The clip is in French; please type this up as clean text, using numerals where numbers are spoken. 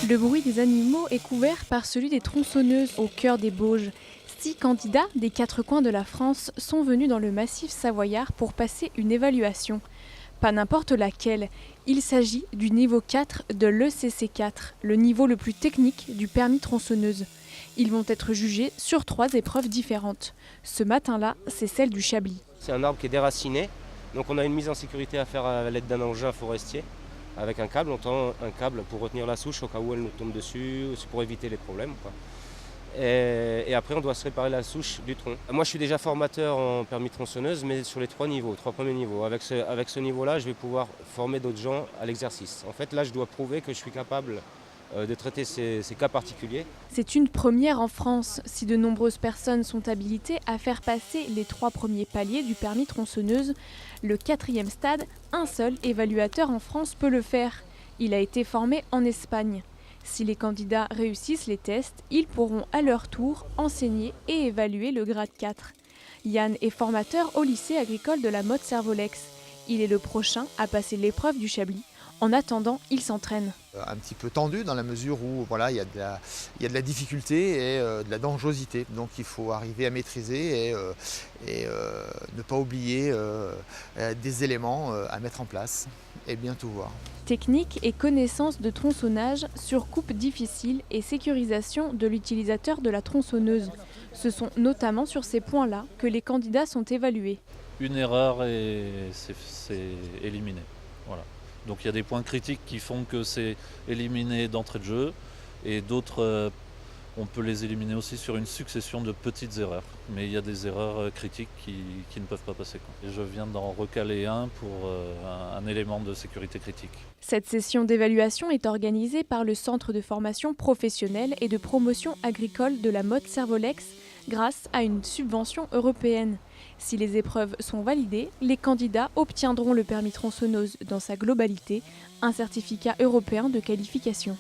Le bruit des animaux est couvert par celui des tronçonneuses au cœur des Bauges. 6 candidats des 4 coins de la France sont venus dans le massif savoyard pour passer une évaluation. Pas n'importe laquelle, il s'agit du niveau 4 de l'ECC4, le niveau le plus technique du permis tronçonneuse. Ils vont être jugés sur 3 épreuves différentes. Ce matin-là, c'est celle du Chablis. C'est un arbre qui est déraciné, donc on a une mise en sécurité à faire à l'aide d'un engin forestier. Avec un câble, on tend un câble pour retenir la souche au cas où elle nous tombe dessus, c'est pour éviter les problèmes, quoi. Et après, on doit se réparer la souche du tronc. Moi, je suis déjà formateur en permis tronçonneuse, mais sur les 3 premiers niveaux. Avec ce niveau-là, je vais pouvoir former d'autres gens à l'exercice. En fait, là, je dois prouver que je suis capable de traiter ces cas particuliers. C'est une première en France, si de nombreuses personnes sont habilitées à faire passer les 3 premiers paliers du permis tronçonneuse. Le 4e stade, un seul évaluateur en France peut le faire. Il a été formé en Espagne. Si les candidats réussissent les tests, ils pourront à leur tour enseigner et évaluer le grade 4. Yann est formateur au lycée agricole de la Motte-Servolex. Il est le prochain à passer l'épreuve du Chablis. En attendant, il s'entraîne. Un petit peu tendu dans la mesure où il y a de la difficulté et de la dangerosité. Donc il faut arriver à maîtriser et ne pas oublier des éléments à mettre en place et bien tout voir. Technique et connaissance de tronçonnage sur coupe difficile et sécurisation de l'utilisateur de la tronçonneuse. Ce sont notamment sur ces points-là que les candidats sont évalués. Une erreur et c'est éliminé. Voilà. Donc il y a des points critiques qui font que c'est éliminé d'entrée de jeu et d'autres, on peut les éliminer aussi sur une succession de petites erreurs. Mais il y a des erreurs critiques qui ne peuvent pas passer, quoi. Et je viens d'en recaler un pour un élément de sécurité critique. Cette session d'évaluation est organisée par le Centre de formation professionnelle et de promotion agricole de la Motte-Servolex grâce à une subvention européenne. Si les épreuves sont validées, les candidats obtiendront le permis tronçonneuse dans sa globalité, un certificat européen de qualification.